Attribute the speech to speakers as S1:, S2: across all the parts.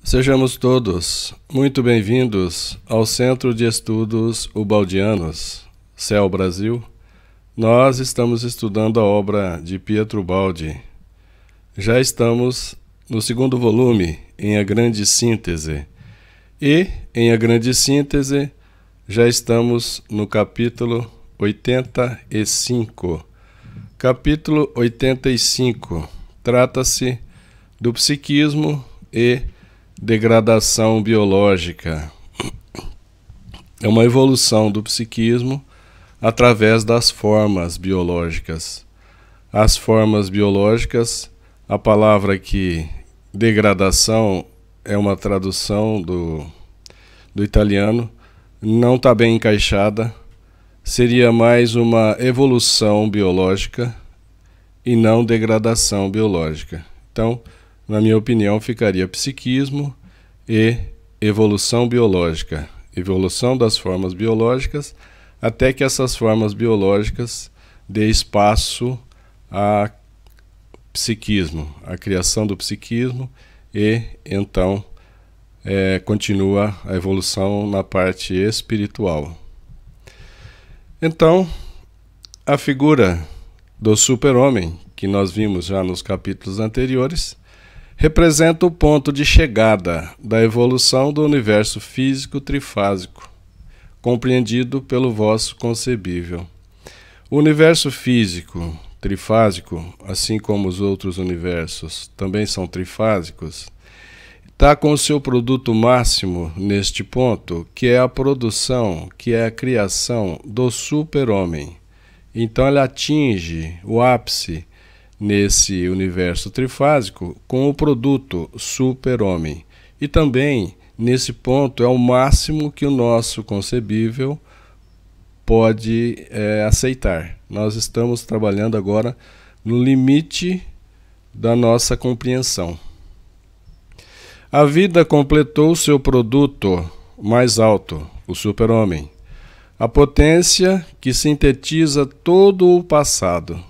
S1: Sejamos todos muito bem-vindos ao Centro de Estudos Ubaldianos, CEL Brasil. Nós estamos estudando a obra de Pietro Ubaldi. Já estamos no segundo volume, em A Grande Síntese. E, em A Grande Síntese, já estamos no capítulo 85. Capítulo 85 trata-se do psiquismo e degradação biológica. É uma evolução do psiquismo através das formas biológicas. As formas biológicas, a palavra aqui, degradação, é uma tradução do italiano, não está bem encaixada, seria mais uma evolução biológica e não degradação biológica. Então, na minha opinião, ficaria psiquismo e evolução biológica. Evolução das formas biológicas, até que essas formas biológicas dê espaço a psiquismo, a criação do psiquismo, e então continua a evolução na parte espiritual. Então, a figura do super-homem, que nós vimos já nos capítulos anteriores, representa o ponto de chegada da evolução do universo físico trifásico, compreendido pelo vosso concebível. O universo físico trifásico, assim como os outros universos também são trifásicos, está com o seu produto máximo neste ponto, que é a produção, que é a criação do super-homem. Então ele atinge o ápice nesse universo trifásico com o produto super-homem. E também, nesse ponto, é o máximo que o nosso concebível pode aceitar. Nós estamos trabalhando agora no limite da nossa compreensão. A vida completou o seu produto mais alto, o super-homem. A potência que sintetiza todo o passado.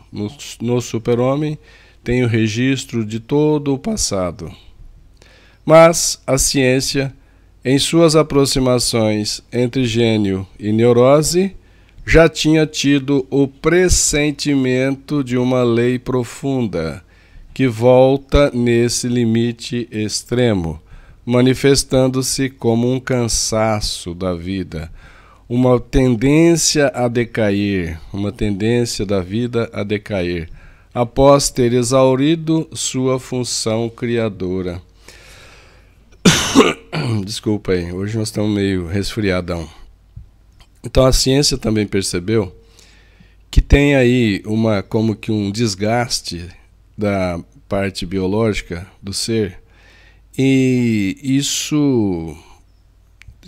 S1: No super-homem tem o registro de todo o passado. Mas a ciência, em suas aproximações entre gênio e neurose, já tinha tido o pressentimento de uma lei profunda que volta nesse limite extremo, manifestando-se como um cansaço da vida, uma tendência a decair, uma tendência da vida a decair, após ter exaurido sua função criadora. Desculpa aí, hoje nós estamos meio resfriadão. Então a ciência também percebeu que tem aí como que um desgaste da parte biológica do ser, e isso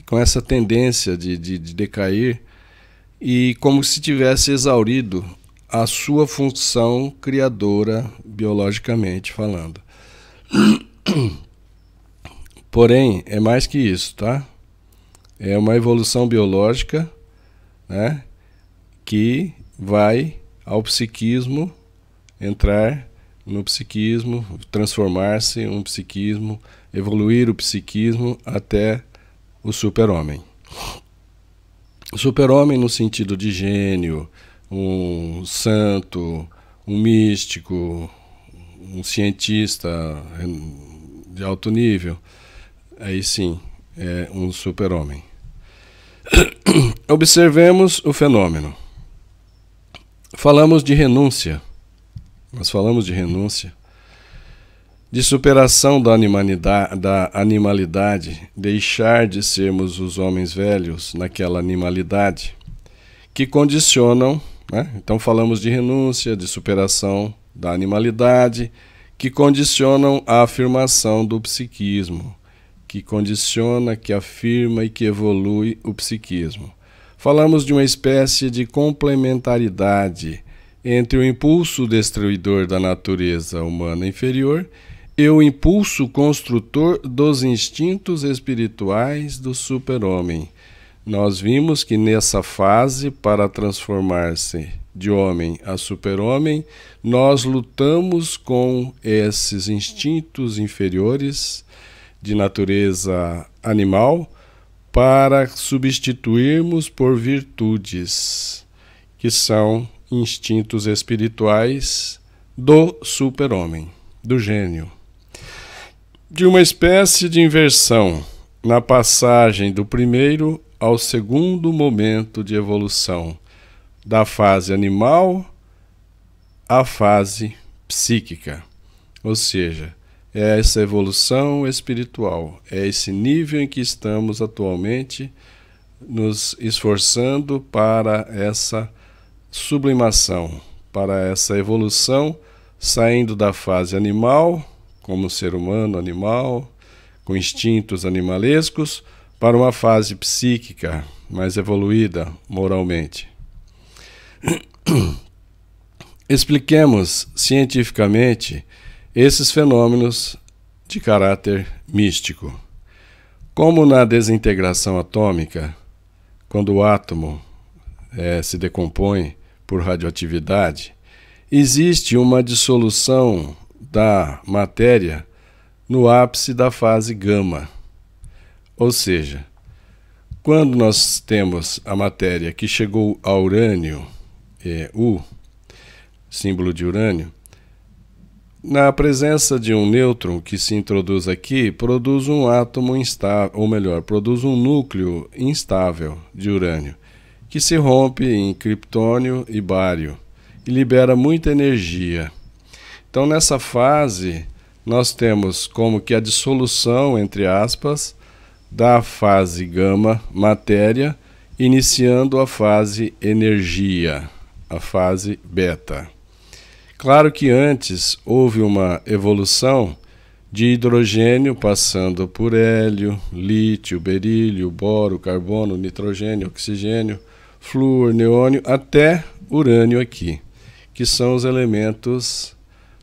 S1: com essa tendência de decair, e como se tivesse exaurido a sua função criadora, biologicamente falando. Porém, é mais que isso, tá? É uma evolução biológica, né, que vai ao psiquismo, entrar no psiquismo, transformar-se em um psiquismo, evoluir o psiquismo até o super-homem. O super-homem no sentido de gênio, um santo, um místico, um cientista de alto nível, aí sim é um super-homem. Observemos o fenômeno. Falamos de renúncia. Nós falamos de renúncia, de superação da animalidade, deixar de sermos os homens velhos naquela animalidade, que condicionam, né? Então falamos de renúncia, de superação da animalidade, que condicionam a afirmação do psiquismo, que condiciona, que afirma e que evolui o psiquismo. Falamos de uma espécie de complementaridade entre o impulso destruidor da natureza humana inferior e o impulso construtor dos instintos espirituais do super-homem. Nós vimos que nessa fase, para transformar-se de homem a super-homem, nós lutamos com esses instintos inferiores de natureza animal para substituirmos por virtudes, que são instintos espirituais do super-homem, do gênio. De uma espécie de inversão na passagem do primeiro ao segundo momento de evolução, da fase animal à fase psíquica. Ou seja, é essa evolução espiritual, é esse nível em que estamos atualmente nos esforçando para essa sublimação, para essa evolução, saindo da fase animal, como ser humano animal, com instintos animalescos, para uma fase psíquica, mais evoluída moralmente. Expliquemos cientificamente esses fenômenos de caráter místico. Como na desintegração atômica, quando o átomo se decompõe por radioatividade, existe uma dissolução da matéria no ápice da fase gama. Ou seja, quando nós temos a matéria que chegou ao urânio, U, símbolo de urânio, na presença de um nêutron que se introduz aqui, produz um átomo instável, ou melhor, produz um núcleo instável de urânio, que se rompe em criptônio e bário e libera muita energia. Então, nessa fase, nós temos como que a dissolução, entre aspas, da fase gama, matéria, iniciando a fase energia, a fase beta. Claro que antes houve uma evolução de hidrogênio passando por hélio, lítio, berílio, boro, carbono, nitrogênio, oxigênio, flúor, neônio, até urânio aqui, que são os elementos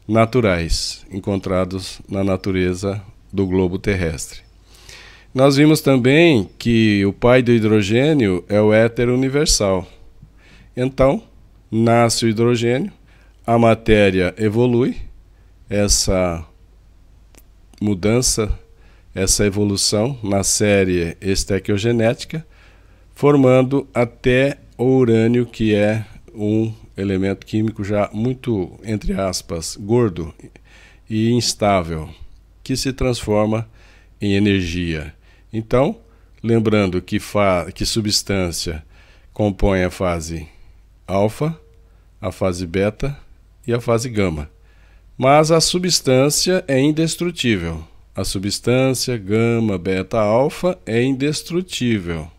S1: naturais encontrados na natureza do globo terrestre. Nós vimos também que o pai do hidrogênio é o éter universal. Então, nasce o hidrogênio, a matéria evolui, essa mudança, essa evolução na série estequiogenética, formando até o urânio, que é um elemento químico já muito, entre aspas, gordo e instável, que se transforma em energia. Então, lembrando que substância compõe a fase alfa, a fase beta e a fase gama. Mas a substância é indestrutível. A substância gama, beta, alfa é indestrutível.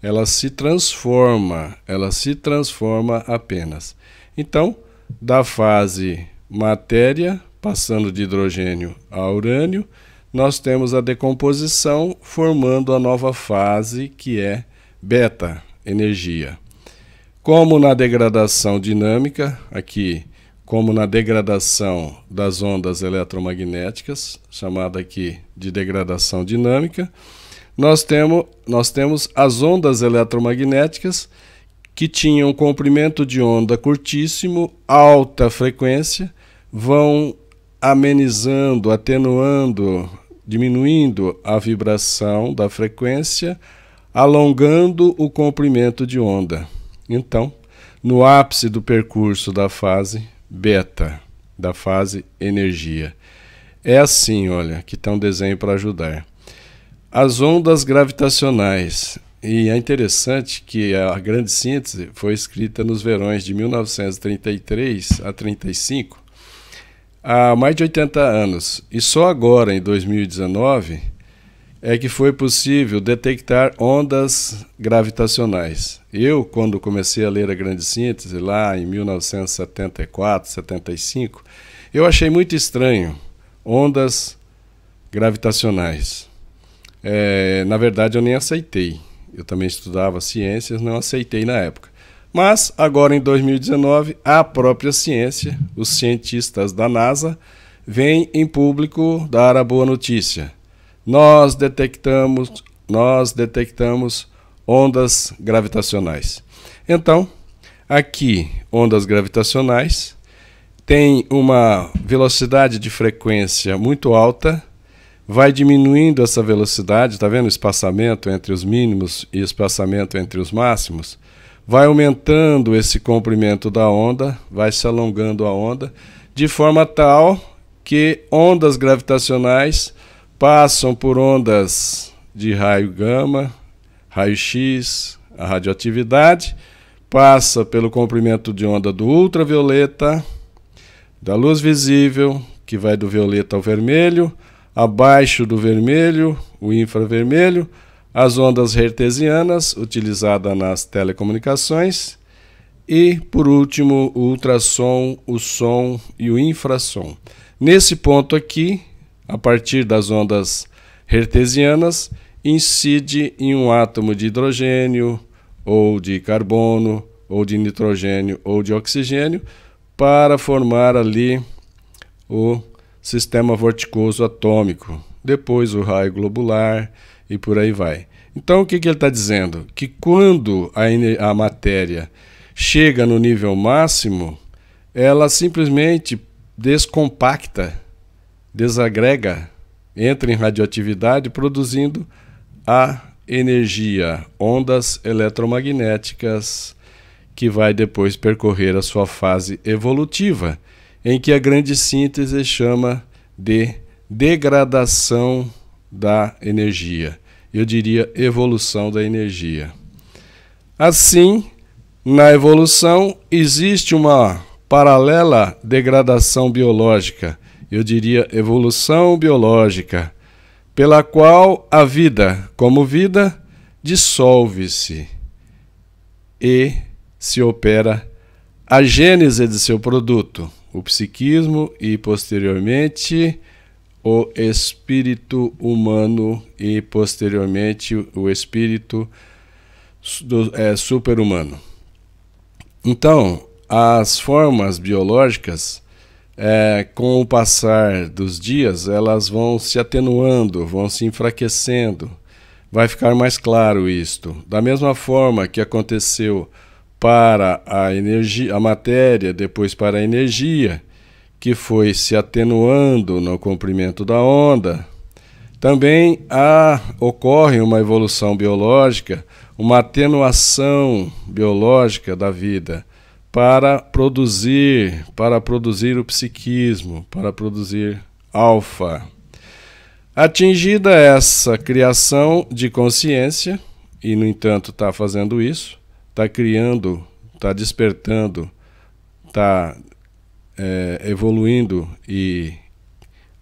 S1: Ela se transforma apenas. Então, da fase matéria, passando de hidrogênio a urânio, nós temos a decomposição formando a nova fase, que é beta, energia. Como na degradação dinâmica, aqui, como na degradação das ondas eletromagnéticas, chamada aqui de degradação dinâmica, nós temos as ondas eletromagnéticas que tinham comprimento de onda curtíssimo, alta frequência, vão amenizando, atenuando, diminuindo a vibração da frequência, alongando o comprimento de onda. Então, no ápice do percurso da fase beta, da fase energia. É assim, olha, que está um desenho para ajudar. As ondas gravitacionais. E é interessante que a grande síntese foi escrita nos verões de 1933 a 35, há mais de 80 anos. E só agora, em 2019, é que foi possível detectar ondas gravitacionais. Eu, quando comecei a ler a grande síntese, lá em 1974, 75, eu achei muito estranho ondas gravitacionais. Na verdade, eu nem aceitei. Eu também estudava ciências, não aceitei na época. Mas, agora em 2019, a própria ciência, os cientistas da NASA, vêm em público dar a boa notícia. Nós detectamos ondas gravitacionais. Então, aqui, ondas gravitacionais têm uma velocidade de frequência muito alta, vai diminuindo essa velocidade, está vendo o espaçamento entre os mínimos e o espaçamento entre os máximos? Vai aumentando esse comprimento da onda, vai se alongando a onda, de forma tal que ondas gravitacionais passam por ondas de raio gama, raio X, a radioatividade, passa pelo comprimento de onda do ultravioleta, da luz visível, que vai do violeta ao vermelho, abaixo do vermelho, o infravermelho, as ondas hertzianas, utilizadas nas telecomunicações, e, por último, o ultrassom, o som e o infrassom. Nesse ponto aqui, a partir das ondas hertzianas, incide em um átomo de hidrogênio, ou de carbono, ou de nitrogênio, ou de oxigênio, para formar ali o sistema vorticoso atômico, depois o raio globular e por aí vai. Então o que ele está dizendo? Que quando a matéria chega no nível máximo, ela simplesmente descompacta, desagrega, entra em radioatividade, produzindo a energia, ondas eletromagnéticas, que vai depois percorrer a sua fase evolutiva, em que a grande síntese chama de degradação da energia. Eu diria evolução da energia. Assim, na evolução existe uma paralela degradação biológica, eu diria evolução biológica, pela qual a vida, como vida, dissolve-se e se opera a gênese de seu produto, o psiquismo e, posteriormente, o espírito humano e, posteriormente, o espírito super-humano. Então, as formas biológicas, com o passar dos dias, elas vão se atenuando, vão se enfraquecendo. Vai ficar mais claro isto. Da mesma forma que aconteceu para a energia, a matéria, depois para a energia, que foi se atenuando no comprimento da onda, também ocorre uma evolução biológica, uma atenuação biológica da vida para produzir o psiquismo, para produzir alfa. Atingida essa criação de consciência, e no entanto está fazendo isso, está criando, está despertando, está evoluindo e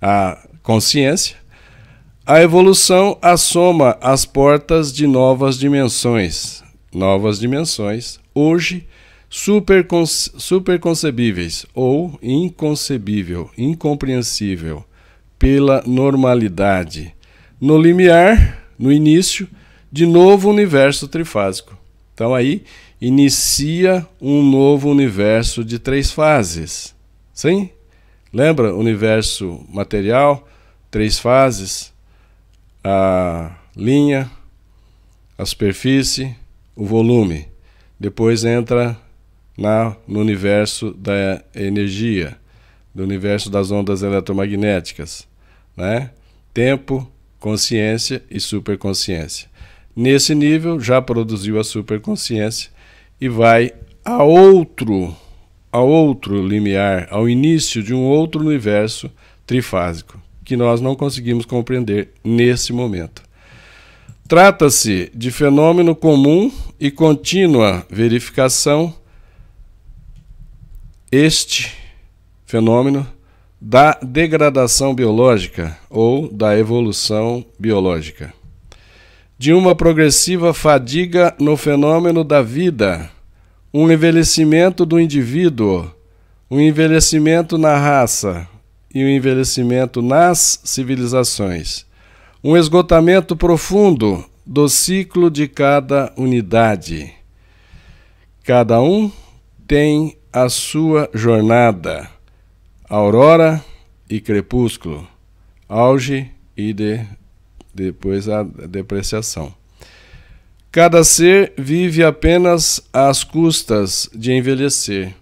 S1: a consciência, a evolução assoma as portas de novas dimensões, hoje superconcebíveis ou inconcebível, incompreensível pela normalidade, no limiar, no início de novo universo trifásico. Então aí inicia um novo universo de 3 fases. Sim? Lembra? Universo material, 3 fases, a linha, a superfície, o volume. Depois entra no universo da energia, do universo das ondas eletromagnéticas, né? Tempo, consciência e superconsciência. Nesse nível já produziu a superconsciência e vai a outro limiar, ao início de um outro universo trifásico, que nós não conseguimos compreender nesse momento. Trata-se de fenômeno comum e contínua verificação, este fenômeno da degradação biológica ou da evolução biológica, de uma progressiva fadiga no fenômeno da vida, um envelhecimento do indivíduo, um envelhecimento na raça e um envelhecimento nas civilizações, um esgotamento profundo do ciclo de cada unidade. Cada um tem a sua jornada, aurora e crepúsculo, auge e depois a depreciação. Cada ser vive apenas às custas de envelhecer.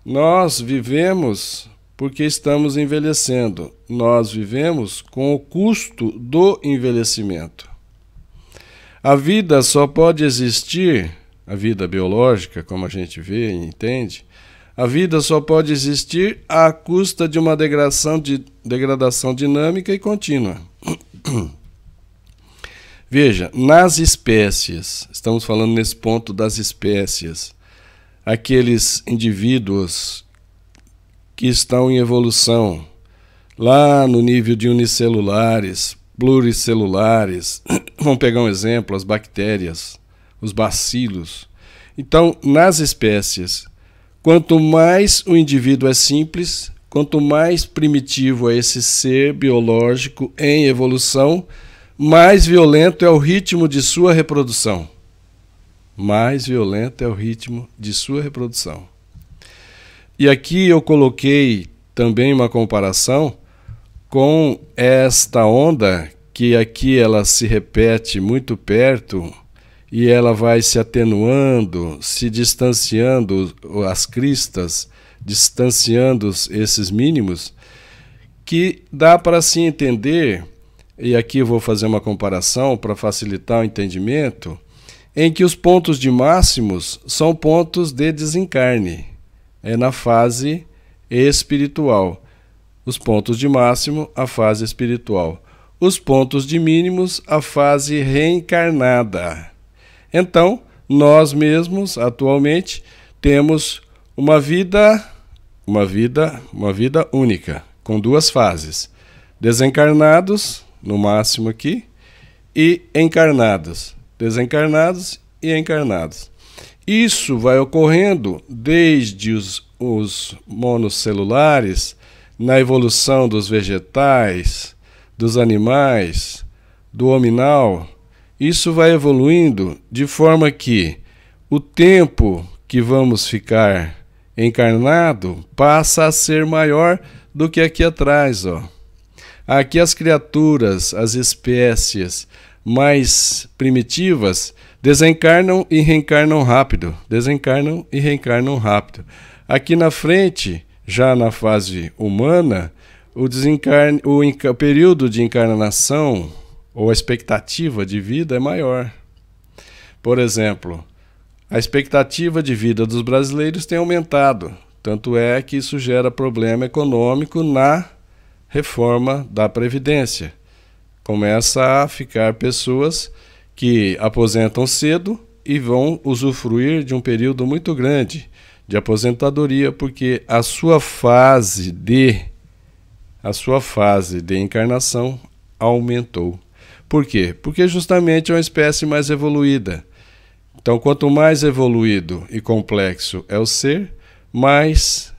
S1: Nós vivemos porque estamos envelhecendo. Nós vivemos com o custo do envelhecimento. A vida só pode existir, a vida biológica, como a gente vê e entende, a vida só pode existir à custa de uma degradação dinâmica e contínua. Veja, nas espécies, estamos falando nesse ponto das espécies, aqueles indivíduos que estão em evolução, lá no nível de unicelulares, pluricelulares, vamos pegar um exemplo, as bactérias, os bacilos. Então, nas espécies, quanto mais o indivíduo é simples, quanto mais primitivo é esse ser biológico em evolução, mais violento é o ritmo de sua reprodução. Mais violento é o ritmo de sua reprodução. E aqui eu coloquei também uma comparação com esta onda, que aqui ela se repete muito perto e ela vai se atenuando, se distanciando, as cristas, distanciando esses mínimos, que dá para se entender, e aqui eu vou fazer uma comparação para facilitar o entendimento, em que os pontos de máximos são pontos de desencarne, é na fase espiritual. Os pontos de máximo, a fase espiritual. Os pontos de mínimos, a fase reencarnada. Então, nós mesmos, atualmente, temos uma vida única, com duas fases. Desencarnados, no máximo aqui, e encarnados. Desencarnados e encarnados. Isso vai ocorrendo desde os monocelulares, na evolução dos vegetais, dos animais, do hominal. Isso vai evoluindo de forma que o tempo que vamos ficar encarnado passa a ser maior do que aqui atrás, ó. Aqui as criaturas, as espécies mais primitivas desencarnam e reencarnam rápido. Desencarnam e reencarnam rápido. Aqui na frente, já na fase humana, o período de encarnação ou a expectativa de vida é maior. Por exemplo, a expectativa de vida dos brasileiros tem aumentado. Tanto é que isso gera problema econômico na reforma da Previdência. Começa a ficar pessoas que aposentam cedo e vão usufruir de um período muito grande de aposentadoria, porque a sua fase de encarnação aumentou. Por quê? Porque justamente é uma espécie mais evoluída. Então, quanto mais evoluído e complexo é o ser, mais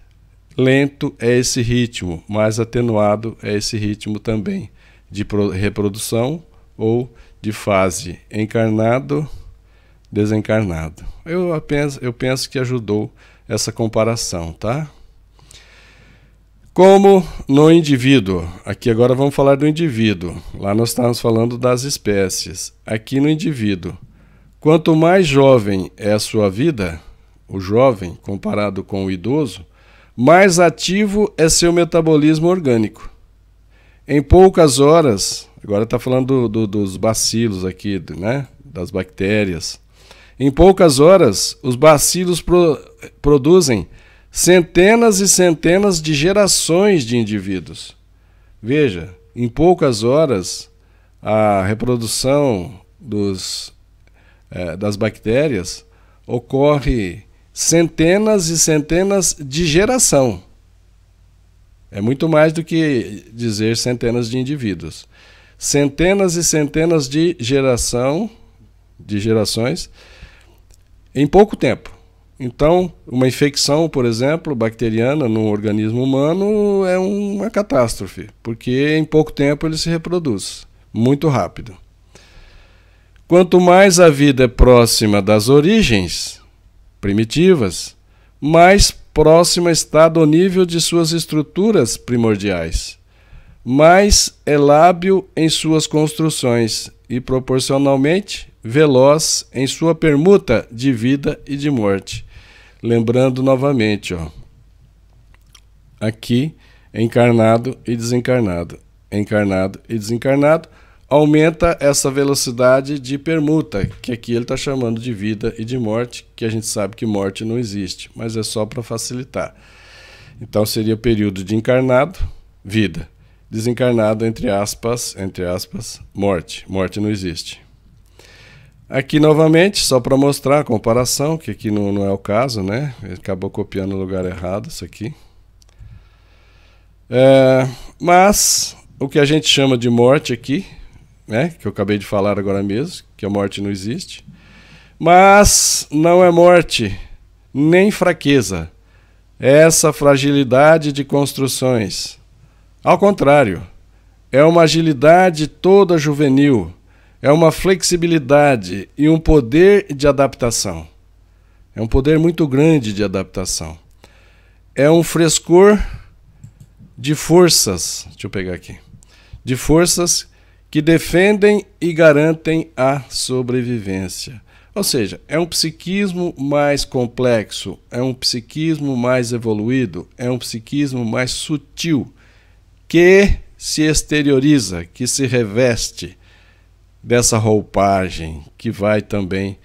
S1: lento é esse ritmo, mais atenuado é esse ritmo também de reprodução ou de fase encarnado, desencarnado. Eu penso que ajudou essa comparação, tá? Como no indivíduo, aqui agora vamos falar do indivíduo, lá nós estamos falando das espécies. Aqui no indivíduo, quanto mais jovem é a sua vida, o jovem comparado com o idoso, mais ativo é seu metabolismo orgânico. Em poucas horas, agora está falando dos bacilos aqui, né? Das bactérias. Em poucas horas, os bacilos produzem centenas e centenas de gerações de indivíduos. Veja, em poucas horas, a reprodução das bactérias ocorre centenas e centenas de geração. É muito mais do que dizer centenas de indivíduos. Centenas e centenas de gerações em pouco tempo. Então, uma infecção, por exemplo, bacteriana no organismo humano é uma catástrofe, porque em pouco tempo ele se reproduz, muito rápido. Quanto mais a vida é próxima das origens primitivas, mais próxima está do nível de suas estruturas primordiais, mais é lábil em suas construções e proporcionalmente veloz em sua permuta de vida e de morte. Lembrando novamente, ó, aqui encarnado e desencarnado, encarnado e desencarnado, aumenta essa velocidade de permuta, que aqui ele está chamando de vida e de morte, que a gente sabe que morte não existe, mas é só para facilitar. Então seria o período de encarnado, vida, desencarnado, entre aspas, morte. Morte não existe. Aqui novamente, só para mostrar a comparação, que aqui não é o caso, né? Ele acabou copiando no lugar errado isso aqui. Mas o que a gente chama de morte aqui, né? Que eu acabei de falar agora mesmo, que a morte não existe. Mas não é morte, nem fraqueza. É essa fragilidade de construções. Ao contrário, é uma agilidade toda juvenil. É uma flexibilidade e um poder de adaptação. É um poder muito grande de adaptação. É um frescor de forças, deixa eu pegar aqui, de forças que defendem e garantem a sobrevivência. Ou seja, é um psiquismo mais complexo, é um psiquismo mais evoluído, é um psiquismo mais sutil, que se exterioriza, que se reveste dessa roupagem, que vai também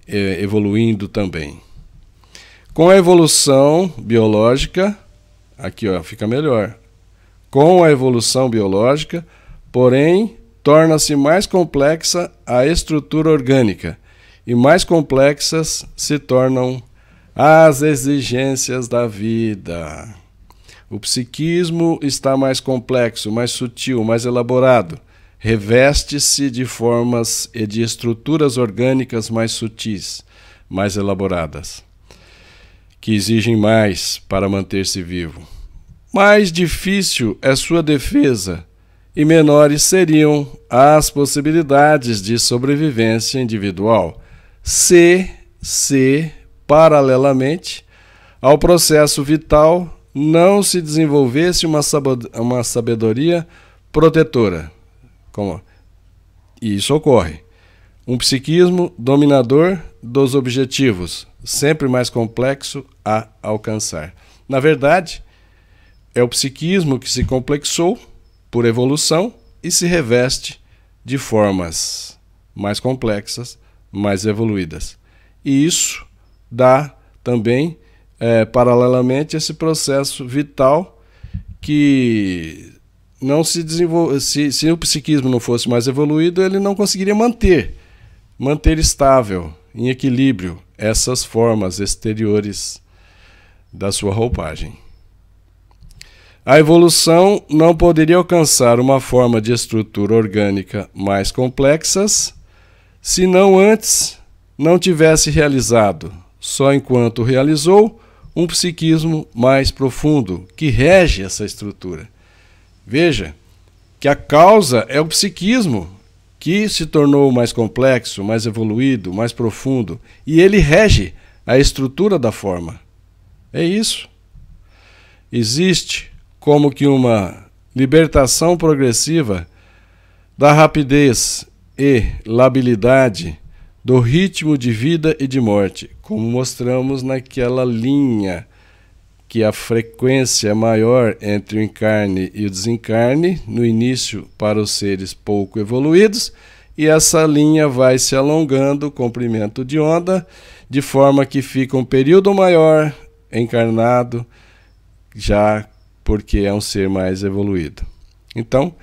S1: evoluindo também. Com a evolução biológica, aqui ó, fica melhor. Com a evolução biológica, porém, torna-se mais complexa a estrutura orgânica e mais complexas se tornam as exigências da vida. O psiquismo está mais complexo, mais sutil, mais elaborado. Reveste-se de formas e de estruturas orgânicas mais sutis, mais elaboradas, que exigem mais para manter-se vivo. Mais difícil é sua defesa e menores seriam as possibilidades de sobrevivência individual, se paralelamente ao processo vital, não se desenvolvesse uma sabedoria protetora. E isso ocorre. Um psiquismo dominador dos objetivos, sempre mais complexo a alcançar. Na verdade, é o psiquismo que se complexou por evolução e se reveste de formas mais complexas, mais evoluídas. E isso dá também, paralelamente, esse processo vital que não se desenvolve. Se o psiquismo não fosse mais evoluído, ele não conseguiria manter estável, em equilíbrio, essas formas exteriores da sua roupagem. A evolução não poderia alcançar uma forma de estrutura orgânica mais complexas se não antes não tivesse realizado, só enquanto realizou, um psiquismo mais profundo que rege essa estrutura. Veja que a causa é o psiquismo, que se tornou mais complexo, mais evoluído, mais profundo, e ele rege a estrutura da forma. É isso. Existe como que uma libertação progressiva da rapidez e labilidade do ritmo de vida e de morte, como mostramos naquela linha que a frequência é maior entre o encarne e o desencarne, no início para os seres pouco evoluídos, e essa linha vai se alongando, comprimento de onda, de forma que fica um período maior encarnado, já porque é um ser mais evoluído. Então,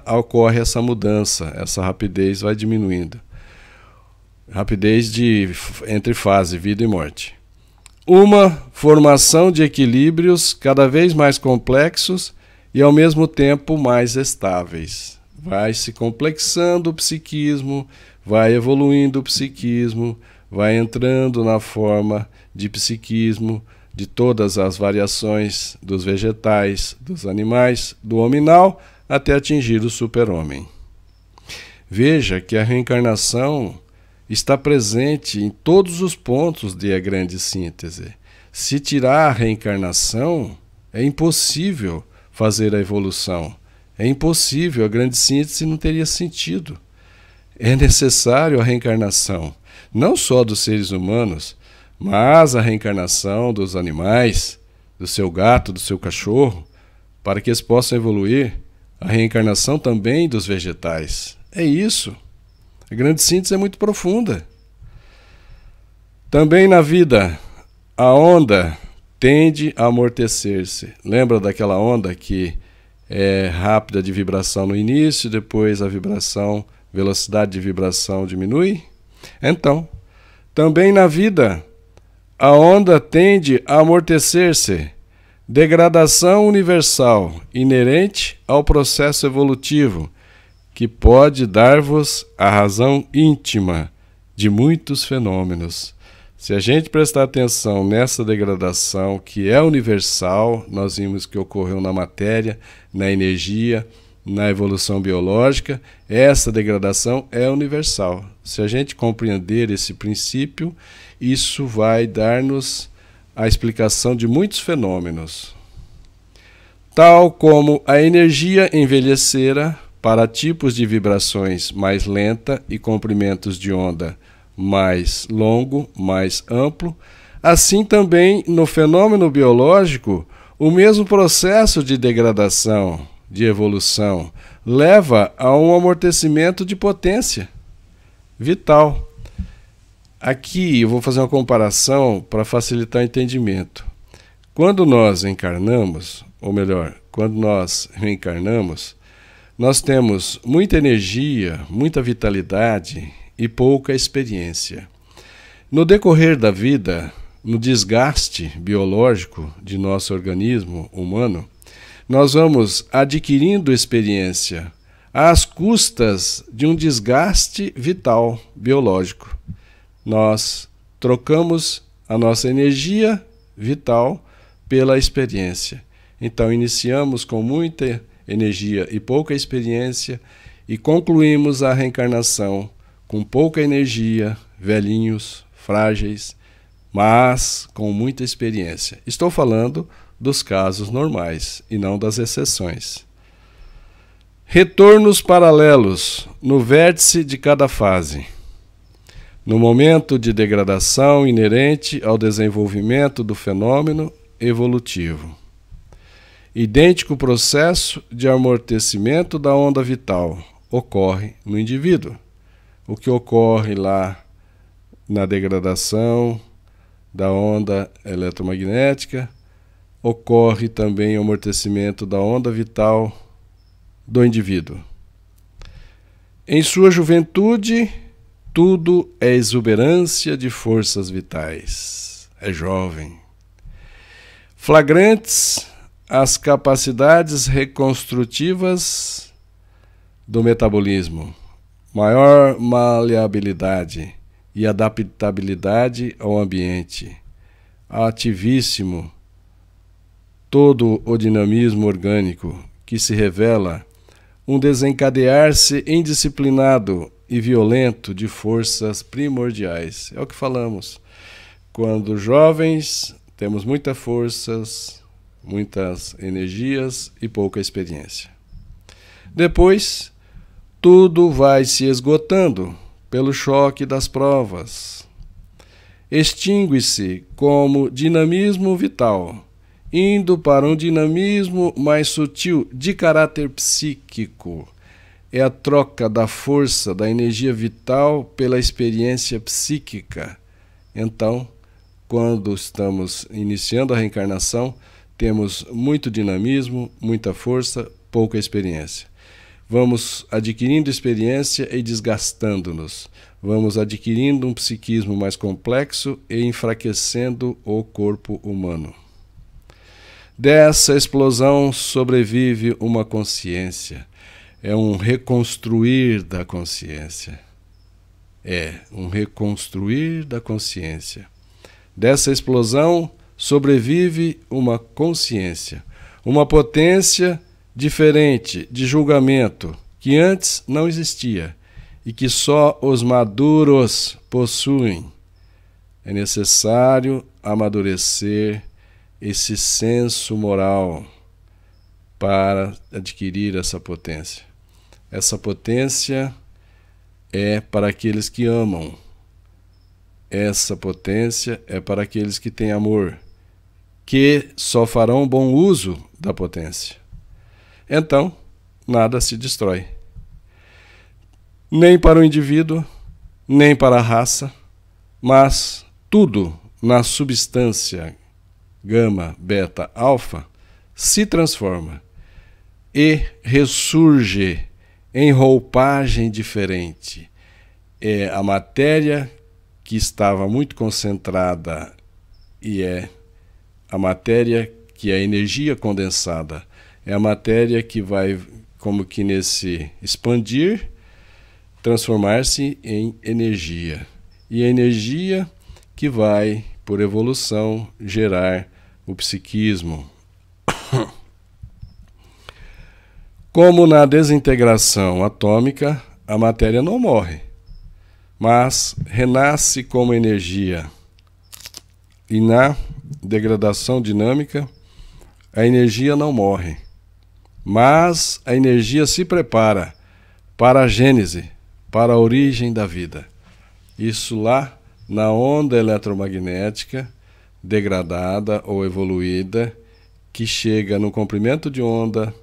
S1: ocorre essa mudança, essa rapidez vai diminuindo. Rapidez entre fase, vida e morte. Uma formação de equilíbrios cada vez mais complexos e ao mesmo tempo mais estáveis. Vai se complexando o psiquismo, vai evoluindo o psiquismo, vai entrando na forma de psiquismo de todas as variações dos vegetais, dos animais, do hominal, até atingir o super-homem. Veja que a reencarnação está presente em todos os pontos de A Grande Síntese. Se tirar a reencarnação, é impossível fazer a evolução. É impossível, a Grande Síntese não teria sentido. É necessário a reencarnação, não só dos seres humanos, mas a reencarnação dos animais, do seu gato, do seu cachorro, para que eles possam evoluir, a reencarnação também dos vegetais. É isso. A grande síntese é muito profunda. Também na vida, a onda tende a amortecer-se. Lembra daquela onda que é rápida de vibração no início, depois a velocidade de vibração diminui? Então, também na vida, a onda tende a amortecer-se. Degradação universal, inerente ao processo evolutivo, que pode dar-vos a razão íntima de muitos fenômenos. Se a gente prestar atenção nessa degradação, que é universal, nós vimos que ocorreu na matéria, na energia, na evolução biológica, essa degradação é universal. Se a gente compreender esse princípio, isso vai dar-nos a explicação de muitos fenômenos. Tal como a energia envelhecera para tipos de vibrações mais lenta e comprimentos de onda mais longo, mais amplo, assim também no fenômeno biológico, o mesmo processo de degradação, de evolução, leva a um amortecimento de potência vital. Aqui eu vou fazer uma comparação para facilitar o entendimento. Quando nós encarnamos, ou melhor, quando nós reencarnamos, nós temos muita energia, muita vitalidade e pouca experiência. No decorrer da vida, no desgaste biológico de nosso organismo humano, nós vamos adquirindo experiência às custas de um desgaste vital biológico. Nós trocamos a nossa energia vital pela experiência. Então, iniciamos com muita energia e pouca experiência e concluímos a reencarnação com pouca energia, velhinhos, frágeis, mas com muita experiência. Estou falando dos casos normais e não das exceções. Retornos paralelos no vértice de cada fase. No momento de degradação inerente ao desenvolvimento do fenômeno evolutivo. Idêntico processo de amortecimento da onda vital ocorre no indivíduo. O que ocorre lá na degradação da onda eletromagnética, ocorre também o amortecimento da onda vital do indivíduo. Em sua juventude, tudo é exuberância de forças vitais. É jovem. Flagrantes as capacidades reconstrutivas do metabolismo, maior maleabilidade e adaptabilidade ao ambiente, ativíssimo todo o dinamismo orgânico que se revela um desencadear-se indisciplinado e violento de forças primordiais. É o que falamos. Quando jovens, temos muitas forças, muitas energias e pouca experiência. Depois, tudo vai se esgotando pelo choque das provas. Extingue-se como dinamismo vital, indo para um dinamismo mais sutil de caráter psíquico. É a troca da força, da energia vital pela experiência psíquica. Então, quando estamos iniciando a reencarnação, temos muito dinamismo, muita força, pouca experiência. Vamos adquirindo experiência e desgastando-nos. Vamos adquirindo um psiquismo mais complexo e enfraquecendo o corpo humano. Dessa explosão sobrevive uma consciência. É um reconstruir da consciência. É um reconstruir da consciência. Dessa explosão sobrevive uma consciência, uma potência diferente de julgamento que antes não existia e que só os maduros possuem. É necessário amadurecer esse senso moral para adquirir essa potência. Essa potência é para aqueles que amam. Essa potência é para aqueles que têm amor, que só farão bom uso da potência. então nada se destrói. Nem para o indivíduo, nem para a raça, mas tudo na substância gama, beta, alfa se transforma e ressurge em roupagem diferente. É a matéria que estava muito concentrada e é a matéria que é a energia condensada. É a matéria que vai, como que nesse expandir, transformar-se em energia. E a energia que vai, por evolução, gerar o psiquismo. Como na desintegração atômica, a matéria não morre, mas renasce como energia. E na degradação dinâmica, a energia não morre, mas a energia se prepara para a gênese, para a origem da vida. Isso lá na onda eletromagnética degradada ou evoluída, que chega no comprimento de onda,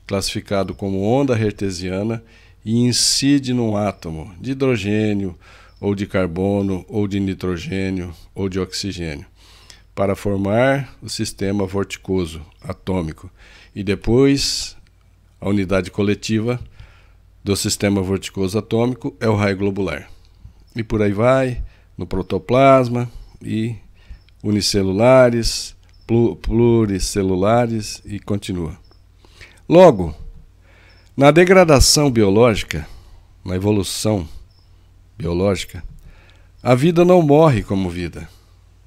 S1: classificado como onda hertziana, e incide num átomo de hidrogênio, ou de carbono, ou de nitrogênio, ou de oxigênio, para formar o sistema vorticoso atômico. E depois, a unidade coletiva do sistema vorticoso atômico é o raio globular. E por aí vai, no protoplasma, e unicelulares, pluricelulares, e continua. Logo, na degradação biológica, na evolução biológica, a vida não morre como vida.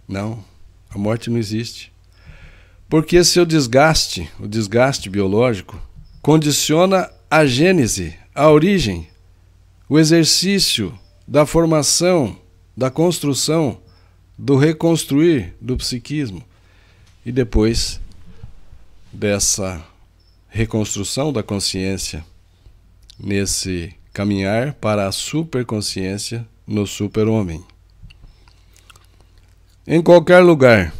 S1: Não, a morte não existe. Porque seu desgaste, o desgaste biológico, condiciona a gênese, a origem, o exercício da formação, da construção, do reconstruir do psiquismo. E depois dessa reconstrução da consciência, nesse caminhar para a superconsciência no super-homem. Em qualquer lugar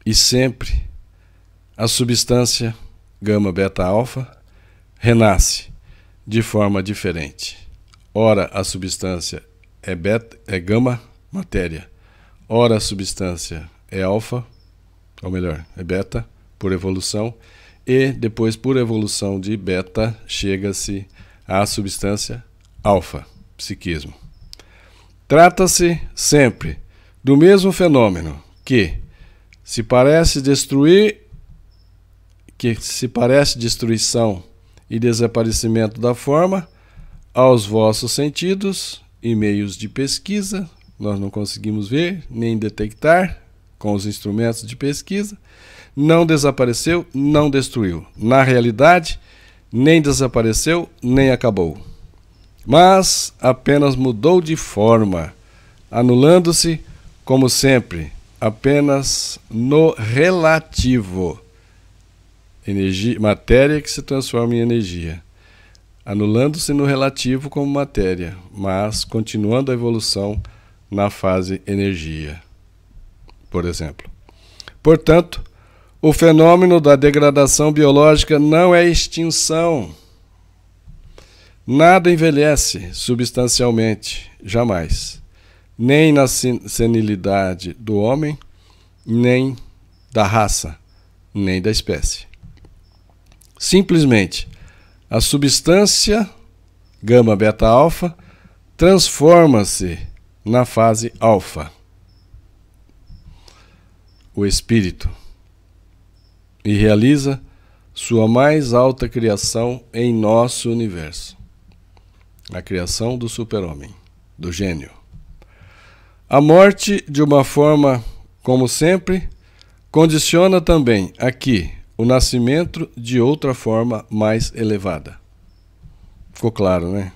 S1: e sempre, a substância gama, beta, alfa renasce de forma diferente. Ora a substância é gama, matéria. Ora a substância é alfa, ou melhor, é beta, por evolução, e depois, por evolução de beta, chega-se à substância alfa, psiquismo. Trata-se sempre do mesmo fenômeno que se parece destruição e desaparecimento da forma, aos vossos sentidos e meios de pesquisa, nós não conseguimos ver nem detectar com os instrumentos de pesquisa, não desapareceu, não destruiu. Na realidade, nem desapareceu, nem acabou. Mas apenas mudou de forma, anulando-se, como sempre, apenas no relativo. Energia, matéria que se transforma em energia. Anulando-se no relativo como matéria, mas continuando a evolução na fase energia, por exemplo. Portanto, o fenômeno da degradação biológica não é extinção. Nada envelhece substancialmente, jamais. Nem na senilidade do homem, nem da raça, nem da espécie. Simplesmente, a substância gama, beta, alfa transforma-se na fase alfa, o espírito, e realiza sua mais alta criação em nosso universo, a criação do super-homem, do gênio. A morte, de uma forma como sempre, condiciona também aqui o nascimento de outra forma mais elevada. Ficou claro, né?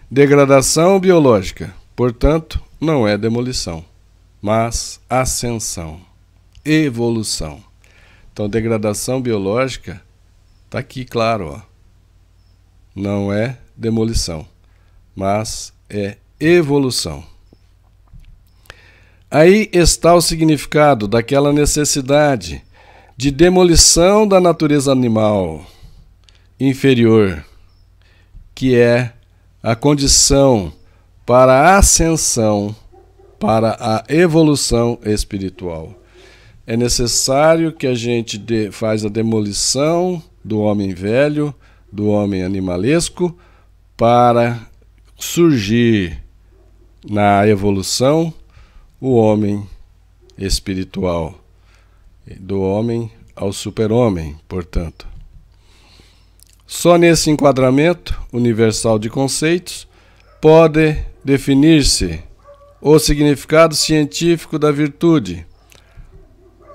S1: Degradação biológica, portanto, não é demolição, mas ascensão, evolução. Então, degradação biológica está aqui, claro, ó. Não é demolição, mas é evolução. Aí está o significado daquela necessidade de demolição da natureza animal inferior, que é a condição para a ascensão, para a evolução espiritual. É necessário que a gente faz a demolição do homem velho, do homem animalesco, para surgir na evolução o homem espiritual, do homem ao super-homem, portanto. Só nesse enquadramento universal de conceitos pode definir-se o significado científico da virtude,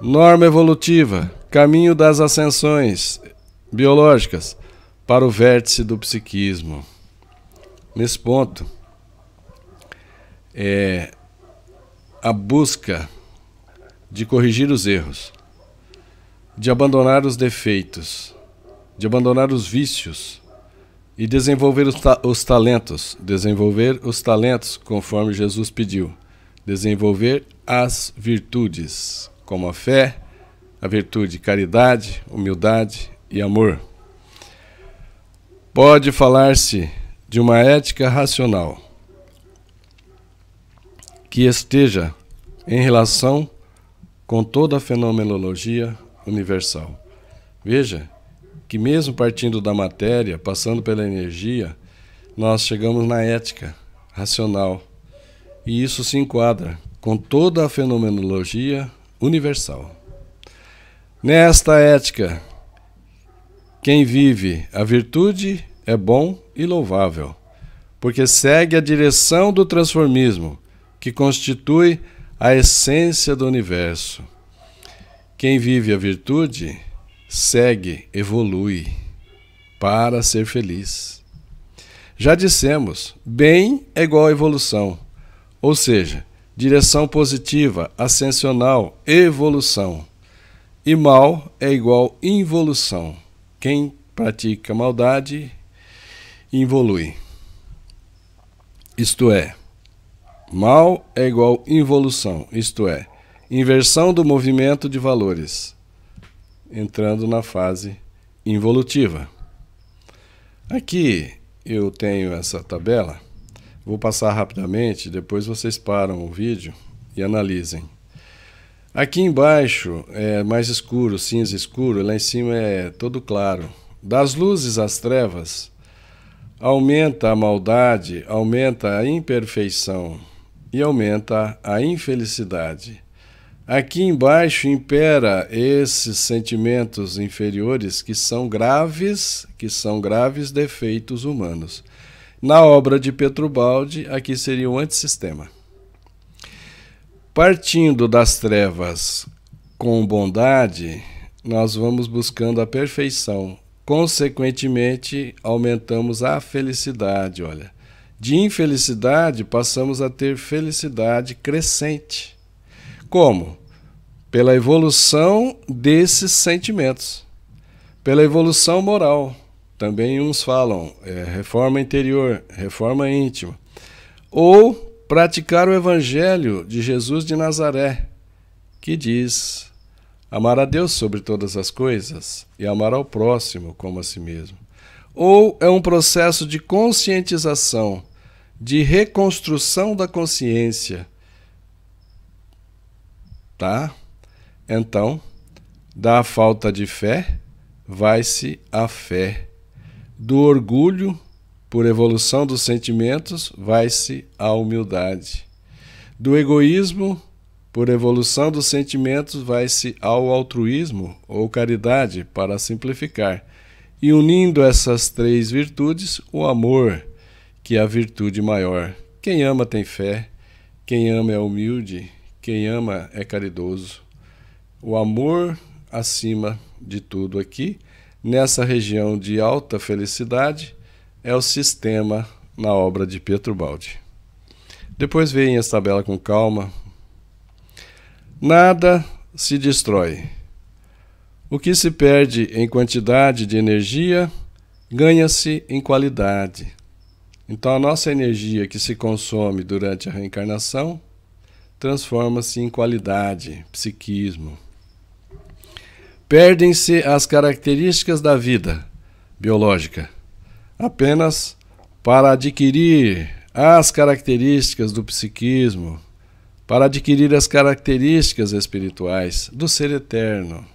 S1: norma evolutiva, caminho das ascensões biológicas para o vértice do psiquismo. Nesse ponto, é a busca de corrigir os erros, de abandonar os defeitos, de abandonar os vícios e desenvolver os talentos, conforme Jesus pediu, desenvolver as virtudes, como a fé, a virtude, caridade, humildade e amor. Pode falar-se de uma ética racional que esteja em relação com toda a fenomenologia universal. Veja que mesmo partindo da matéria, passando pela energia, nós chegamos na ética racional. E isso se enquadra com toda a fenomenologia universal. Nesta ética, quem vive a virtude é bom e louvável, porque segue a direção do transformismo, que constitui a essência do universo. Quem vive a virtude segue, evolui para ser feliz. Já dissemos, bem é igual a evolução, ou seja, direção positiva, ascensional, evolução. E mal é igual involução. Quem pratica maldade, involui. Isto é, mal é igual involução, isto é, inversão do movimento de valores, entrando na fase involutiva. Aqui eu tenho essa tabela, vou passar rapidamente, depois vocês param o vídeo e analisem. Aqui embaixo é mais escuro, cinza escuro, lá em cima é todo claro. Das luzes às trevas, aumenta a maldade, aumenta a imperfeição e aumenta a infelicidade. Aqui embaixo impera esses sentimentos inferiores que são graves defeitos humanos. Na obra de Petrubaldi, aqui seria o antissistema. Partindo das trevas com bondade, nós vamos buscando a perfeição. Consequentemente, aumentamos a felicidade. Olha, de infelicidade passamos a ter felicidade crescente. Como? Pela evolução desses sentimentos, pela evolução moral. Também uns falam reforma interior, reforma íntima. Ou praticar o Evangelho de Jesus de Nazaré, que diz: amar a Deus sobre todas as coisas e amar ao próximo como a si mesmo. Ou é um processo de conscientização, de reconstrução da consciência. Tá? Então, da falta de fé, vai-se a fé. Do orgulho, por evolução dos sentimentos, vai-se a humildade. Do egoísmo, por evolução dos sentimentos, vai-se ao altruísmo ou caridade, para simplificar. E unindo essas três virtudes, o amor, que é a virtude maior. Quem ama tem fé, quem ama é humilde, quem ama é caridoso. O amor acima de tudo aqui, nessa região de alta felicidade, é o sistema na obra de Petrubaldi. Depois veem essa tabela com calma. Nada se destrói. O que se perde em quantidade de energia, ganha-se em qualidade. Então a nossa energia que se consome durante a reencarnação transforma-se em qualidade, psiquismo. Perdem-se as características da vida biológica, apenas para adquirir as características do psiquismo, para adquirir as características espirituais do ser eterno.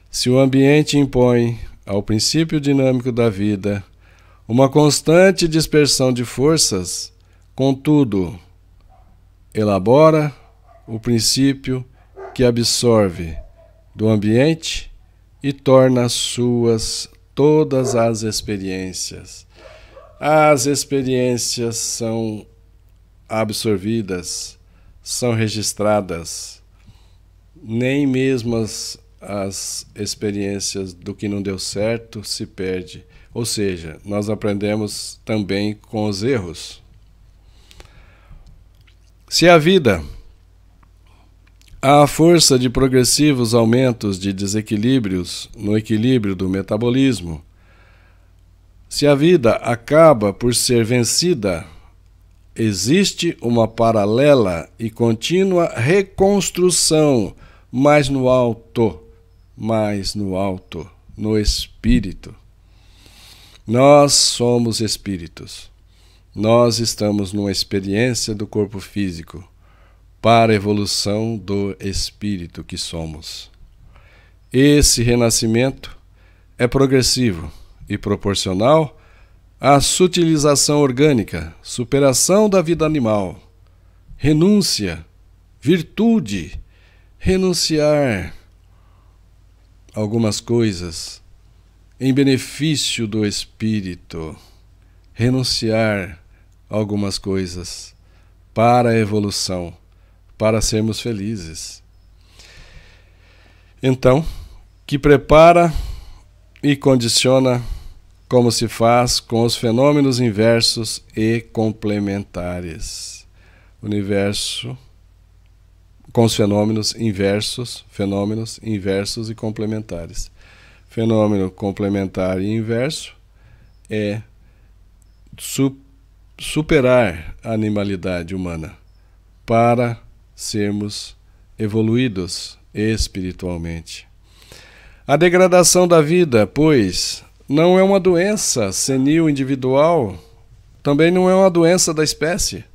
S1: Se o ambiente impõe ao princípio dinâmico da vida uma constante dispersão de forças, contudo, elabora o princípio que absorve do ambiente e torna suas todas as experiências. As experiências são absorvidas, são registradas, nem mesmo as experiências do que não deu certo se perde. Ou seja, nós aprendemos também com os erros. Se a vida, à força de progressivos aumentos de desequilíbrios no equilíbrio do metabolismo, se a vida acaba por ser vencida, existe uma paralela e contínua reconstrução mais no alto, no espírito. Nós somos espíritos. Nós estamos numa experiência do corpo físico para a evolução do espírito que somos. Esse renascimento é progressivo e proporcional à sutilização orgânica, superação da vida animal, renúncia, virtude, renunciar algumas coisas em benefício do espírito, renunciar algumas coisas para a evolução, para sermos felizes. Então, que prepara e condiciona como se faz com os fenômenos inversos e complementares. Universo com os fenômenos inversos e complementares. Fenômeno complementar e inverso é superar a animalidade humana para sermos evoluídos espiritualmente. A degradação da vida, pois, não é uma doença senil individual, também não é uma doença da espécie,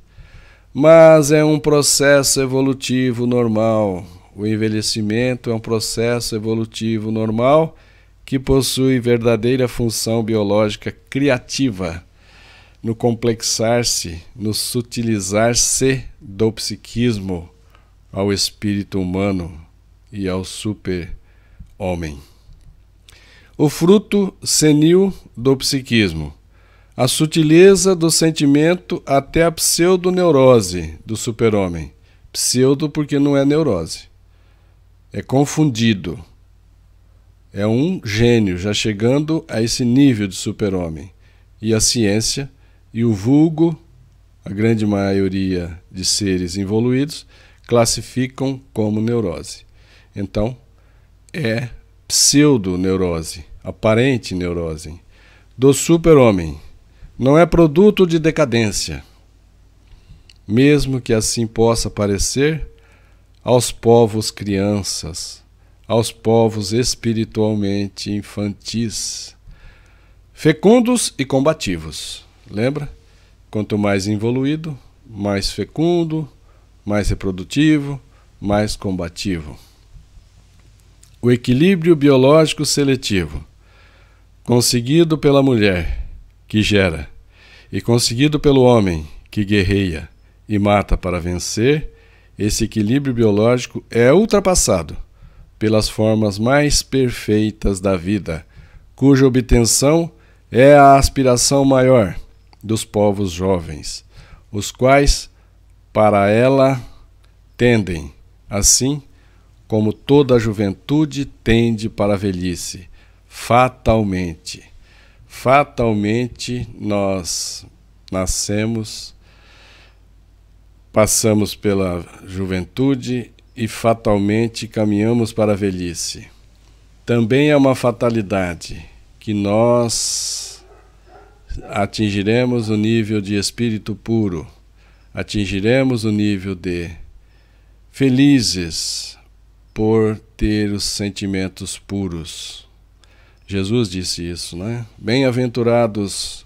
S1: mas é um processo evolutivo normal. O envelhecimento é um processo evolutivo normal que possui verdadeira função biológica criativa no complexar-se, no sutilizar-se do psiquismo ao espírito humano e ao super-homem. O fruto senil do psiquismo, a sutileza do sentimento até a pseudoneurose do super-homem. Pseudo porque não é neurose, é confundido. É um gênio já chegando a esse nível de super-homem. E a ciência e o vulgo, a grande maioria de seres evoluídos, classificam como neurose. Então, é pseudoneurose, aparente neurose, do super-homem. Não é produto de decadência, mesmo que assim possa parecer aos povos crianças, aos povos espiritualmente infantis, fecundos e combativos. Lembra? Quanto mais evoluído, mais fecundo, mais reprodutivo, mais combativo. O equilíbrio biológico seletivo, conseguido pela mulher, que gera, e conseguido pelo homem, que guerreia e mata para vencer, esse equilíbrio biológico é ultrapassado pelas formas mais perfeitas da vida, cuja obtenção é a aspiração maior dos povos jovens, os quais para ela tendem, assim como toda a juventude tende para a velhice, fatalmente. Fatalmente nós nascemos, passamos pela juventude e fatalmente caminhamos para a velhice. Também é uma fatalidade que nós atingiremos o nível de espírito puro, atingiremos o nível de felizes por ter os sentimentos puros. Jesus disse isso, né? Bem-aventurados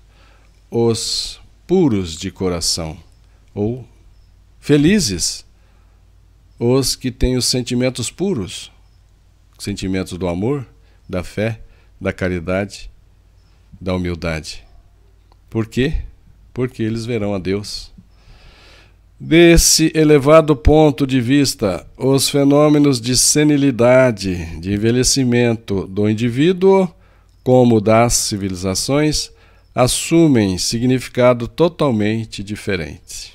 S1: os puros de coração, ou felizes os que têm os sentimentos puros, sentimentos do amor, da fé, da caridade, da humildade. Por quê? Porque eles verão a Deus. Desse elevado ponto de vista, os fenômenos de senilidade, de envelhecimento do indivíduo, como das civilizações, assumem significado totalmente diferente.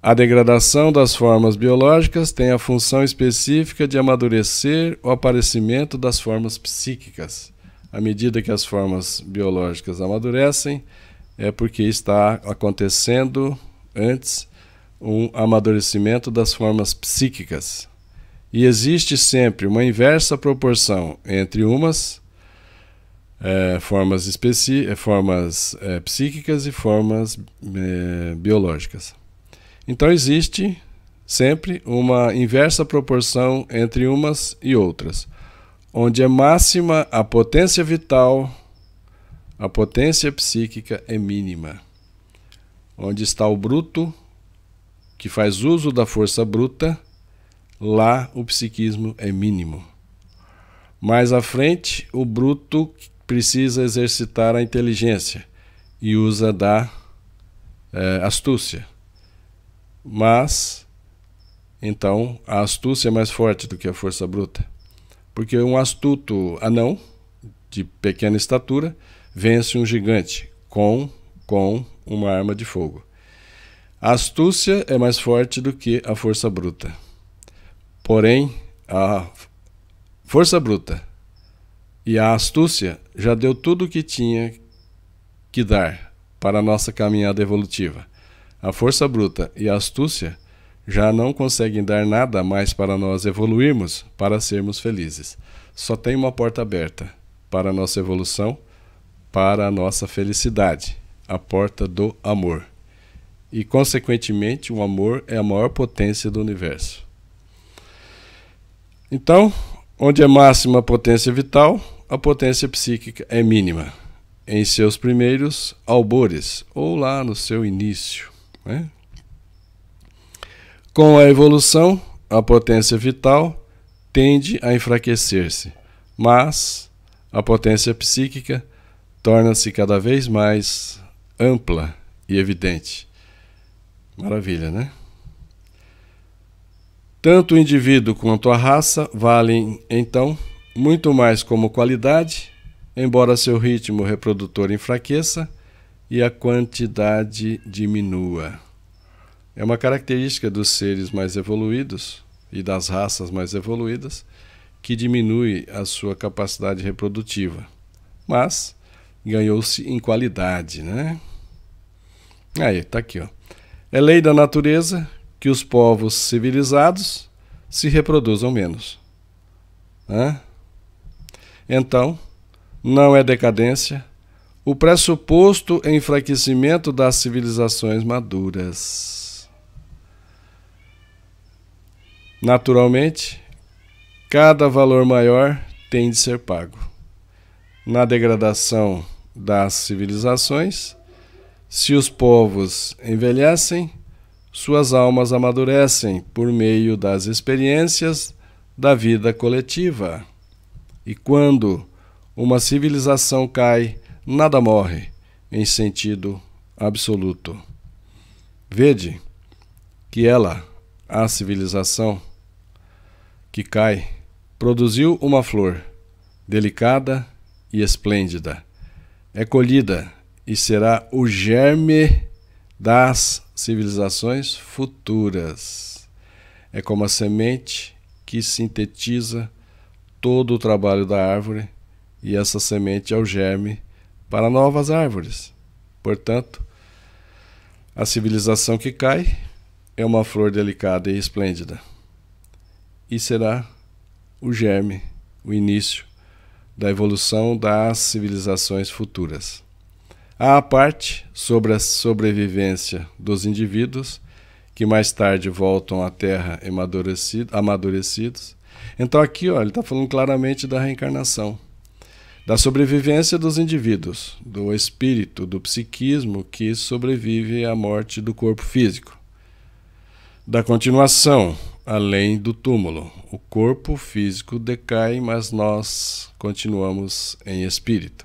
S1: A degradação das formas biológicas tem a função específica de amadurecer o aparecimento das formas psíquicas. À medida que as formas biológicas amadurecem, é porque está acontecendo antes um amadurecimento das formas psíquicas. E existe sempre uma inversa proporção entre umas formas psíquicas e formas biológicas. Então existe sempre uma inversa proporção entre umas e outras, onde é máxima a potência vital, a potência psíquica é mínima. Onde está o bruto, que faz uso da força bruta, lá o psiquismo é mínimo. Mais à frente, o bruto precisa exercitar a inteligência e usa da astúcia. Mas, então, a astúcia é mais forte do que a força bruta. Porque um astuto anão, de pequena estatura, vence um gigante com uma arma de fogo. A astúcia é mais forte do que a força bruta. Porém, a força bruta e a astúcia já deu tudo o que tinha que dar para a nossa caminhada evolutiva. A força bruta e a astúcia já não conseguem dar nada mais para nós evoluirmos, para sermos felizes. Só tem uma porta aberta para a nossa evolução, para a nossa felicidade, a porta do amor. E, consequentemente, o amor é a maior potência do universo. Então, onde é máxima a potência vital, a potência psíquica é mínima, em seus primeiros albores, ou lá no seu início, né? Com a evolução, a potência vital tende a enfraquecer-se, mas a potência psíquica torna-se cada vez mais ampla e evidente. Maravilha, né? Tanto o indivíduo quanto a raça valem, então, muito mais como qualidade, embora seu ritmo reprodutor enfraqueça e a quantidade diminua. É uma característica dos seres mais evoluídos e das raças mais evoluídas que diminui a sua capacidade reprodutiva, mas ganhou-se em qualidade, né? Aí, tá aqui, ó. É lei da natureza que os povos civilizados se reproduzam menos, né? Então, não é decadência o pressuposto enfraquecimento das civilizações maduras. Naturalmente, cada valor maior tem de ser pago. Na degradação das civilizações, se os povos envelhecem, suas almas amadurecem por meio das experiências da vida coletiva. E quando uma civilização cai, nada morre em sentido absoluto. Vede que ela, a civilização que cai, produziu uma flor delicada e esplêndida. É colhida e será o germe das civilizações futuras. É como a semente que sintetiza todo o trabalho da árvore, e essa semente é o germe para novas árvores. Portanto, a civilização que cai é uma flor delicada e esplêndida, e será o germe, o início da evolução das civilizações futuras. Há a parte sobre a sobrevivência dos indivíduos que mais tarde voltam à Terra amadurecidos. Então aqui, ó, ele está falando claramente da reencarnação, da sobrevivência dos indivíduos, do espírito, do psiquismo que sobrevive à morte do corpo físico, da continuação além do túmulo. O corpo físico decai, mas nós continuamos em espírito.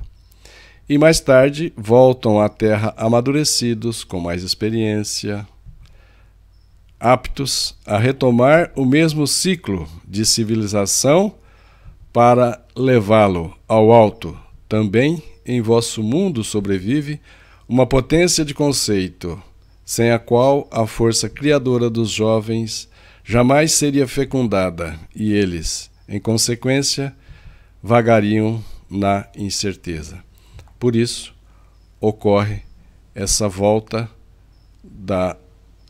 S1: E mais tarde voltam à Terra amadurecidos, com mais experiência, aptos a retomar o mesmo ciclo de civilização para levá-lo ao alto. Também em vosso mundo sobrevive uma potência de conceito, sem a qual a força criadora dos jovens jamais seria fecundada, e eles, em consequência, vagariam na incerteza. Por isso, ocorre essa volta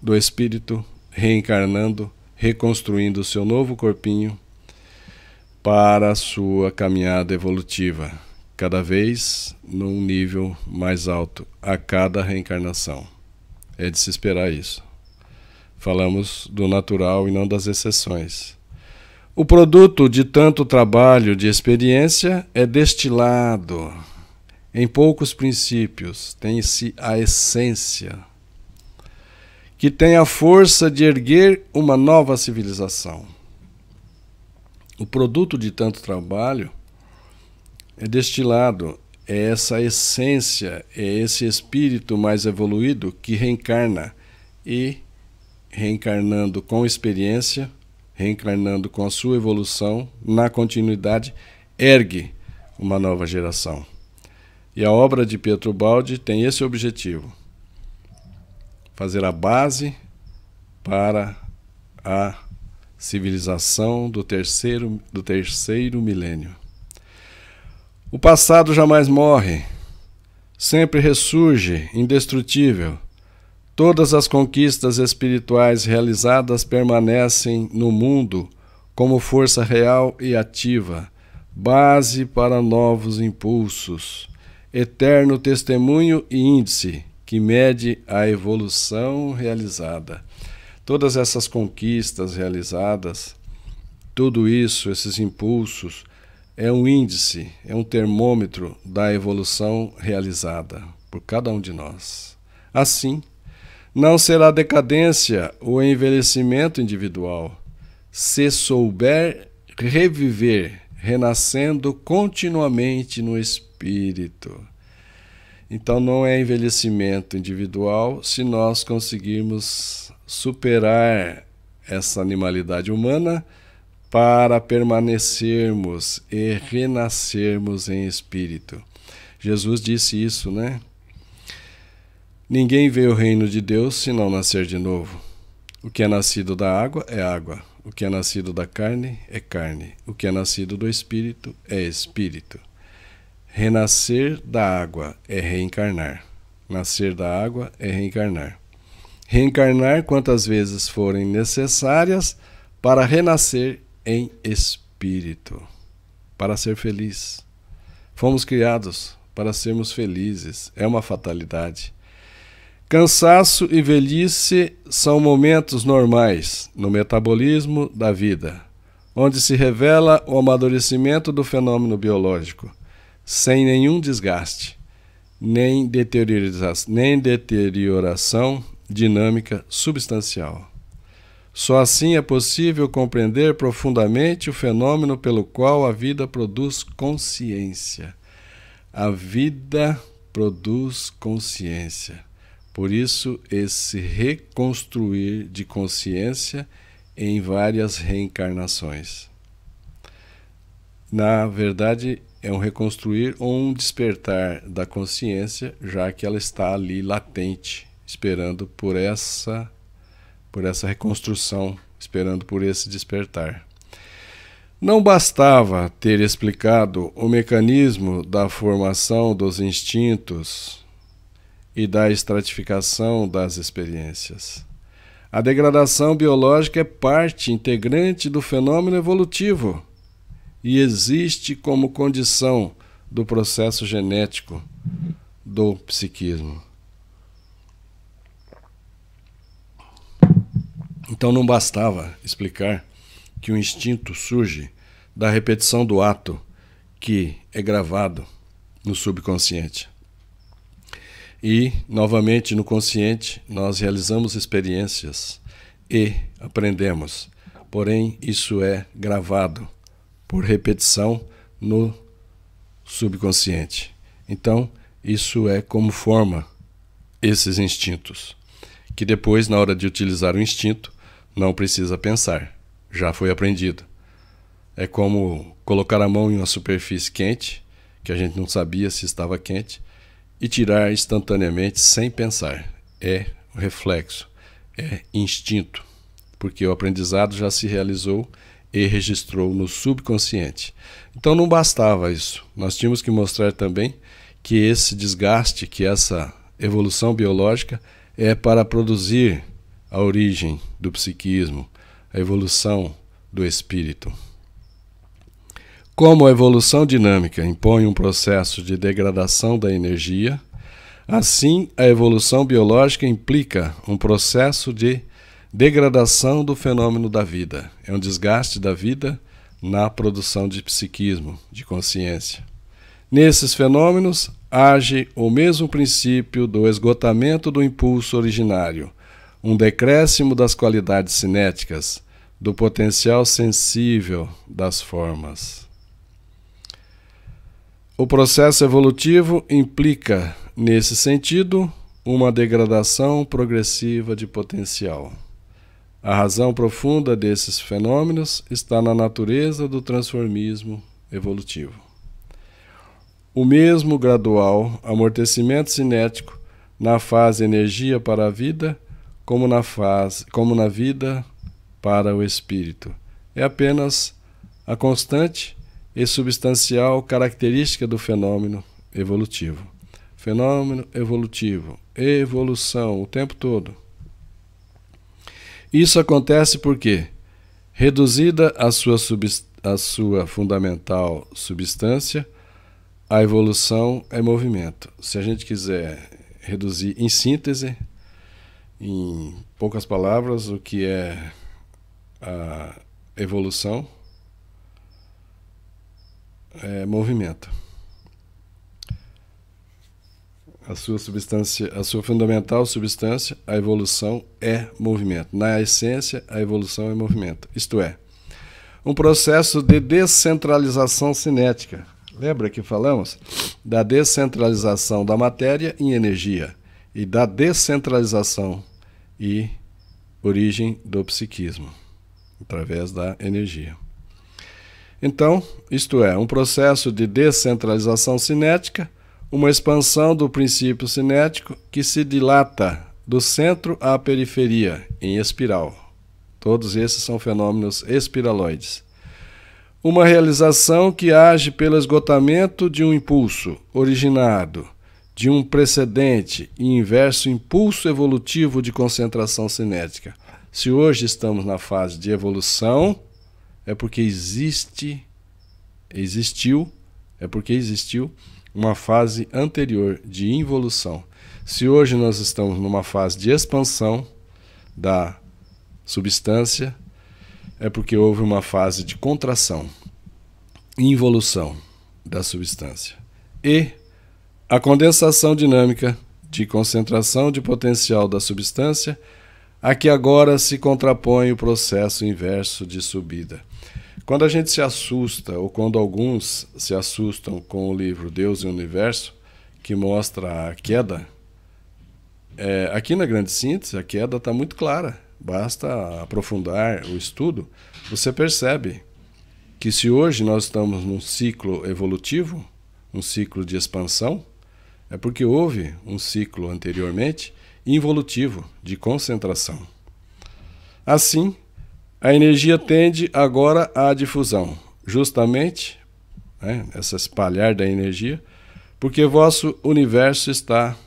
S1: do espírito reencarnando, reconstruindo o seu novo corpinho para a sua caminhada evolutiva, cada vez num nível mais alto a cada reencarnação. É de se esperar isso. Falamos do natural e não das exceções. O produto de tanto trabalho de experiência é destilado em poucos princípios, tem-se a essência, que tem a força de erguer uma nova civilização. O produto de tanto trabalho é destilado, é essa essência, é esse espírito mais evoluído que reencarna e, reencarnando com experiência, reencarnando com a sua evolução, na continuidade, ergue uma nova geração. E a obra de Pietro Baldi tem esse objetivo: fazer a base para a civilização do terceiro milênio. O passado jamais morre, sempre ressurge, indestrutível. Todas as conquistas espirituais realizadas permanecem no mundo como força real e ativa, base para novos impulsos, eterno testemunho e índice que mede a evolução realizada. Todas essas conquistas realizadas, tudo isso, esses impulsos, é um índice, é um termômetro da evolução realizada por cada um de nós. Assim, não será decadência ou envelhecimento individual, se souber reviver, renascendo continuamente no espírito. Então não é envelhecimento individual se nós conseguirmos superar essa animalidade humana para permanecermos e renascermos em espírito. Jesus disse isso, né? Ninguém vê o reino de Deus se não nascer de novo. O que é nascido da água é água. O que é nascido da carne é carne. O que é nascido do espírito é espírito. Renascer da água é reencarnar. Nascer da água é reencarnar. Reencarnar quantas vezes forem necessárias para renascer em espírito, para ser feliz. Fomos criados para sermos felizes, é uma fatalidade. Cansaço e velhice são momentos normais no metabolismo da vida, onde se revela o amadurecimento do fenômeno biológico, sem nenhum desgaste, nem deterioração dinâmica substancial. Só assim é possível compreender profundamente o fenômeno pelo qual a vida produz consciência. A vida produz consciência. Por isso, esse reconstruir de consciência em várias reencarnações. Na verdade, é um reconstruir ou um despertar da consciência, já que ela está ali latente, esperando por essa reconstrução, esperando por esse despertar. Não bastava ter explicado o mecanismo da formação dos instintos e da estratificação das experiências. A degradação biológica é parte integrante do fenômeno evolutivo e existe como condição do processo genético do psiquismo. Então não bastava explicar que o instinto surge da repetição do ato que é gravado no subconsciente. E, novamente, no consciente, nós realizamos experiências e aprendemos. Porém, isso é gravado por repetição no subconsciente. Então, isso é como forma esses instintos, que depois, na hora de utilizar o instinto, não precisa pensar, já foi aprendido. É como colocar a mão em uma superfície quente, que a gente não sabia se estava quente, e tirar instantaneamente sem pensar. É o reflexo, é instinto, porque o aprendizado já se realizou e registrou no subconsciente. Então não bastava isso, nós tínhamos que mostrar também que esse desgaste, que essa evolução biológica é para produzir a origem do psiquismo, a evolução do espírito. Como a evolução dinâmica impõe um processo de degradação da energia, assim a evolução biológica implica um processo de degradação do fenômeno da vida. É um desgaste da vida na produção de psiquismo, de consciência. Nesses fenômenos, age o mesmo princípio do esgotamento do impulso originário, um decréscimo das qualidades cinéticas, do potencial sensível das formas. O processo evolutivo implica, nesse sentido, uma degradação progressiva de potencial. A razão profunda desses fenômenos está na natureza do transformismo evolutivo. O mesmo gradual amortecimento cinético na fase energia para a vida, como na vida para o espírito, é apenas a constante e substancial característica do fenômeno evolutivo. Fenômeno evolutivo, evolução o tempo todo. Isso acontece porque, reduzida a sua fundamental substância, a evolução é movimento. Se a gente quiser reduzir em síntese, em poucas palavras, o que é a evolução, é movimento. A sua fundamental substância, a evolução é movimento. Na essência, a evolução é movimento. Isto é, um processo de descentralização cinética. Lembra que falamos da descentralização da matéria em energia e da descentralização e origem do psiquismo, através da energia. Então, isto é, um processo de descentralização cinética, uma expansão do princípio cinético que se dilata do centro à periferia, em espiral. Todos esses são fenômenos espiraloides. Uma realização que age pelo esgotamento de um impulso originado de um precedente e inverso impulso evolutivo de concentração cinética. Se hoje estamos na fase de evolução, é porque existiu uma fase anterior de involução. Se hoje nós estamos numa fase de expansão da substância, é porque houve uma fase de contração, involução da substância. E a condensação dinâmica de concentração de potencial da substância, a que agora se contrapõe o processo inverso de subida. Quando a gente se assusta, ou quando alguns se assustam com o livro Deus e o Universo, que mostra a queda, aqui na grande síntese a queda está muito clara. Basta aprofundar o estudo, você percebe que se hoje nós estamos num ciclo evolutivo, um ciclo de expansão, é porque houve um ciclo anteriormente involutivo, de concentração. Assim, a energia tende agora à difusão, justamente, essa espalhar da energia, porque vosso universo está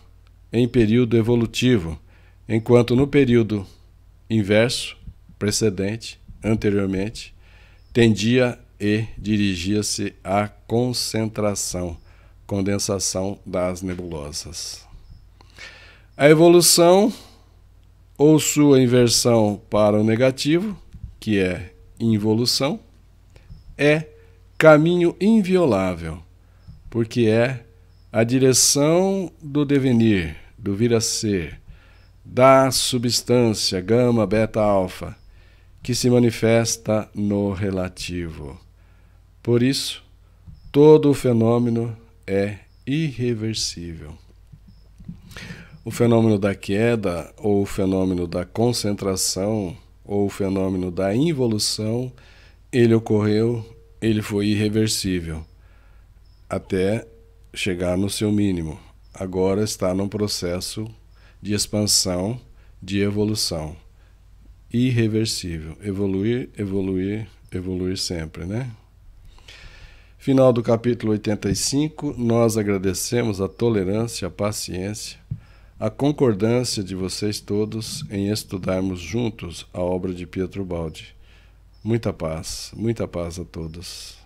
S1: em período evolutivo, enquanto no período inverso, precedente, anteriormente, tendia e dirigia-se à concentração, condensação das nebulosas. A evolução ou sua inversão para o negativo, que é involução, é caminho inviolável, porque é a direção do devenir, do vir a ser, da substância gama, beta, alfa, que se manifesta no relativo. Por isso, todo o fenômeno é irreversível. O fenômeno da queda, ou o fenômeno da concentração, ou o fenômeno da involução, ele ocorreu, ele foi irreversível, até chegar no seu mínimo. Agora está num processo de expansão, de evolução. Irreversível. Evoluir, evoluir, evoluir sempre, né? Final do capítulo 85, nós agradecemos a tolerância, a paciência, a concordância de vocês todos em estudarmos juntos a obra de Pietro Baldi. Muita paz a todos.